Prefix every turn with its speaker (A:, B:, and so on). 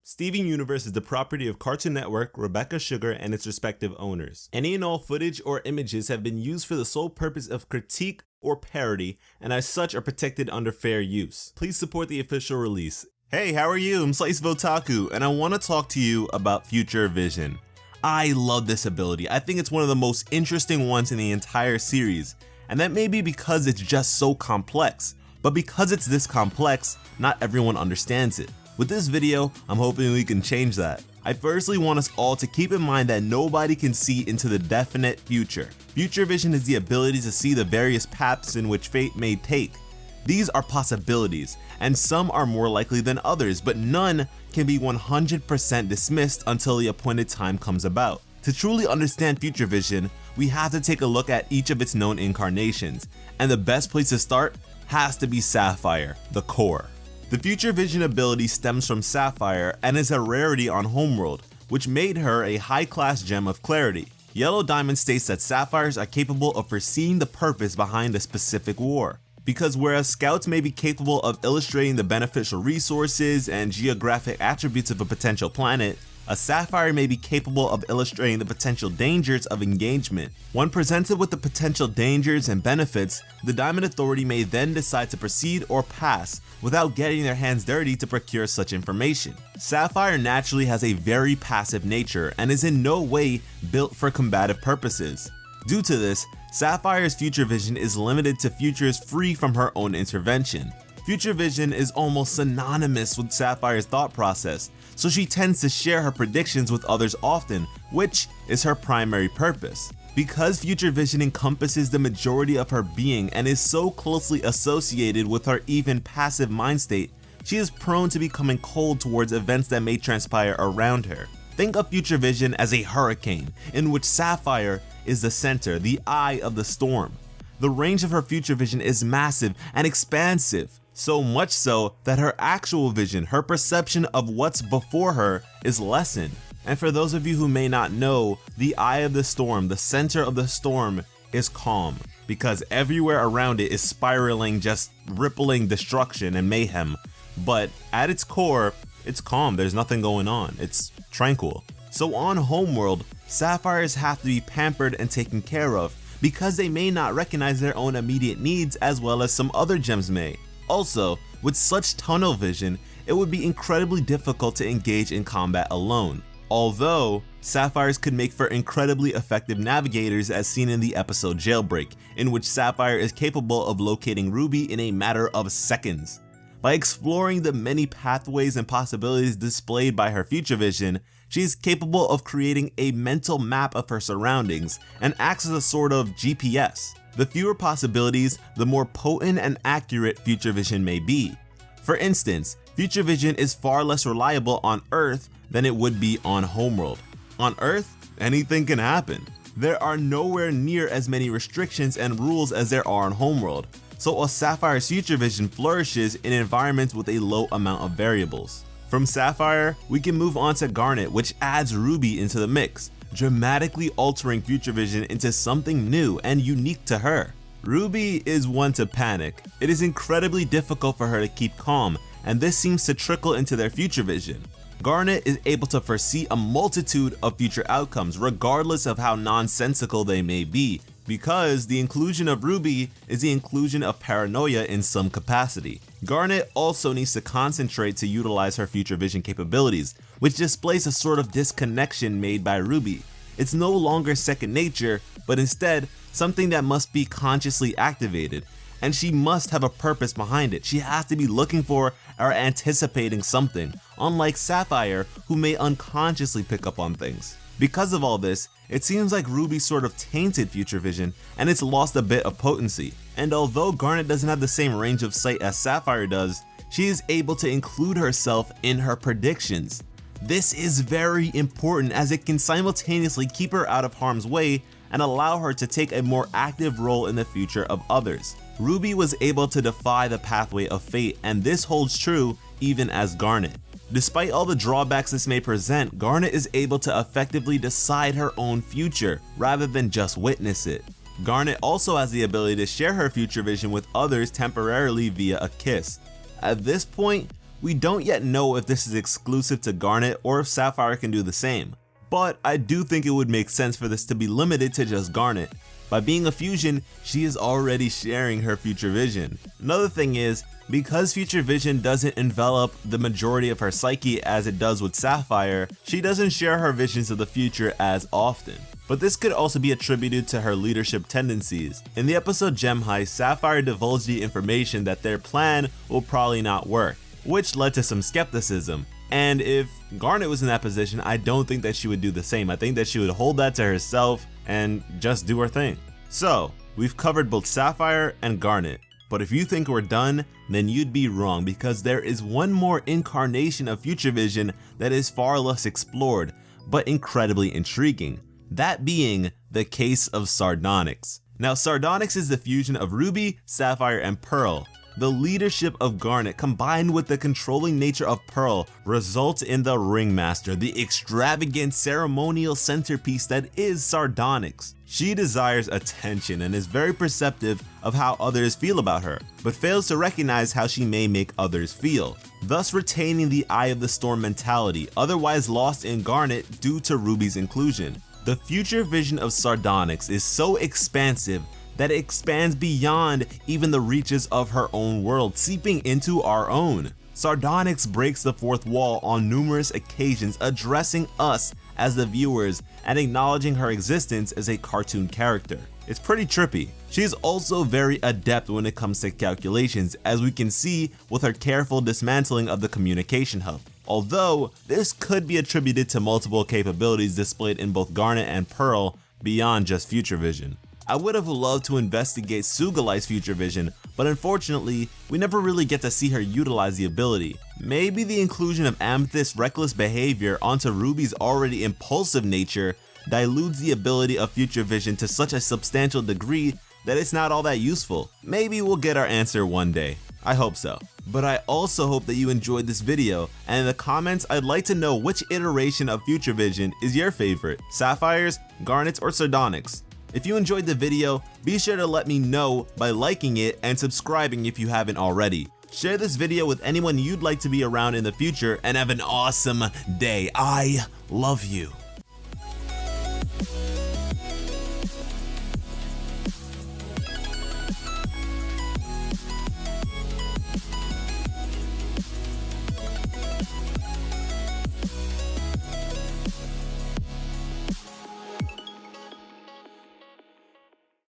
A: Steven Universe is the property of Cartoon Network, Rebecca Sugar, and its respective owners. Any and all footage or images have been used for the sole purpose of critique or parody, and as such are protected under fair use. Please support the official release. Hey, how are you? I'm Slice of Otaku, and I want to talk to you about Future Vision. I love this ability. I think it's one of the most interesting ones in the entire series, and that may be because it's just so complex. But because it's this complex, not everyone understands it. With this video, I'm hoping we can change that. I firstly want us all to keep in mind that nobody can see into the definite future. Future Vision is the ability to see the various paths in which fate may take. These are possibilities, and some are more likely than others, but none can be 100% dismissed until the appointed time comes about. To truly understand Future Vision, we have to take a look at each of its known incarnations, and the best place to start has to be Sapphire, the core. The Future Vision ability stems from Sapphire and is a rarity on Homeworld, which made her a high-class gem of clarity. Yellow Diamond states that Sapphires are capable of foreseeing the purpose behind a specific war. Because whereas Scouts may be capable of illustrating the beneficial resources and geographic attributes of a potential planet, a Sapphire may be capable of illustrating the potential dangers of engagement. When presented with the potential dangers and benefits, the Diamond Authority may then decide to proceed or pass without getting their hands dirty to procure such information. Sapphire naturally has a very passive nature and is in no way built for combative purposes. Due to this, Sapphire's Future Vision is limited to futures free from her own intervention. Future Vision is almost synonymous with Sapphire's thought process, so she tends to share her predictions with others often, which is her primary purpose. Because Future Vision encompasses the majority of her being and is so closely associated with her even passive mind state, she is prone to becoming cold towards events that may transpire around her. Think of Future Vision as a hurricane, in which Sapphire is the center, the eye of the storm. The range of her Future Vision is massive and expansive, so much so that her actual vision, her perception of what's before her, is lessened. And for those of you who may not know, the eye of the storm, the center of the storm, is calm, because everywhere around it is spiraling, just rippling destruction and mayhem. But at its core, it's calm, there's nothing going on, it's tranquil. So on Homeworld, Sapphires have to be pampered and taken care of, because they may not recognize their own immediate needs as well as some other gems may. Also, with such tunnel vision, it would be incredibly difficult to engage in combat alone. Although, Sapphires could make for incredibly effective navigators as seen in the episode Jailbreak, in which Sapphire is capable of locating Ruby in a matter of seconds. By exploring the many pathways and possibilities displayed by her Future Vision, she is capable of creating a mental map of her surroundings and acts as a sort of GPS. The fewer possibilities, the more potent and accurate Future Vision may be. For instance, Future Vision is far less reliable on Earth than it would be on Homeworld. On Earth, anything can happen. There are nowhere near as many restrictions and rules as there are on Homeworld, so a Sapphire's Future Vision flourishes in environments with a low amount of variables. From Sapphire, we can move on to Garnet, which adds Ruby into the mix, dramatically altering Future Vision into something new and unique to her. Ruby is one to panic. It is incredibly difficult for her to keep calm, and this seems to trickle into their Future Vision. Garnet is able to foresee a multitude of future outcomes, regardless of how nonsensical they may be, because the inclusion of Ruby is the inclusion of paranoia in some capacity. Garnet also needs to concentrate to utilize her Future Vision capabilities, which displays a sort of disconnection made by Ruby. It's no longer second nature, but instead something that must be consciously activated, and she must have a purpose behind it. She has to be looking for or anticipating something, unlike Sapphire, who may unconsciously pick up on things. Because of all this, it seems like Ruby sort of tainted Future Vision, and it's lost a bit of potency. And although Garnet doesn't have the same range of sight as Sapphire does, she is able to include herself in her predictions. This is very important, as it can simultaneously keep her out of harm's way and allow her to take a more active role in the future of others. Ruby was able to defy the pathway of fate, and this holds true even as Garnet. Despite all the drawbacks this may present, Garnet is able to effectively decide her own future, rather than just witness it. Garnet also has the ability to share her Future Vision with others temporarily via a kiss. At this point, We don't yet know if this is exclusive to Garnet or if Sapphire can do the same, but I do think it would make sense for this to be limited to just Garnet. By being a fusion, she is already sharing her future vision. Another thing is, because future vision doesn't envelop the majority of her psyche as it does with Sapphire, she doesn't share her visions of the future as often. But this could also be attributed to her leadership tendencies. In the episode Gem Heist, Sapphire divulged the information that their plan will probably not work, which led to some skepticism. And if Garnet was in that position, I don't think that she would do the same. I think that she would hold that to herself and just do her thing. So, we've covered both Sapphire and Garnet, but if you think we're done, then you'd be wrong, because there is one more incarnation of Future Vision that is far less explored, but incredibly intriguing. That being the case of Sardonyx. Now, Sardonyx is the fusion of Ruby, Sapphire, and Pearl. The leadership of Garnet combined with the controlling nature of Pearl results in the Ringmaster, the extravagant ceremonial centerpiece that is Sardonyx. She desires attention and is very perceptive of how others feel about her, but fails to recognize how she may make others feel, thus retaining the Eye of the Storm mentality, otherwise lost in Garnet due to Ruby's inclusion. The future vision of Sardonyx is so expansive that it expands beyond even the reaches of her own world, seeping into our own. Sardonyx breaks the fourth wall on numerous occasions, addressing us as the viewers and acknowledging her existence as a cartoon character. It's pretty trippy. She is also very adept when it comes to calculations, as we can see with her careful dismantling of the communication hub. Although, this could be attributed to multiple capabilities displayed in both Garnet and Pearl beyond just Future Vision. I would have loved to investigate Sugilite's Future Vision, but unfortunately, we never really get to see her utilize the ability. Maybe the inclusion of Amethyst's reckless behavior onto Ruby's already impulsive nature dilutes the ability of Future Vision to such a substantial degree that it's not all that useful. Maybe we'll get our answer one day. I hope so. But I also hope that you enjoyed this video, and in the comments I'd like to know which iteration of Future Vision is your favorite, Sapphire's, Garnet's, or Sardonyx. If you enjoyed the video, be sure to let me know by liking it and subscribing if you haven't already. Share this video with anyone you'd like to be around in the future, and have an awesome day. I love you.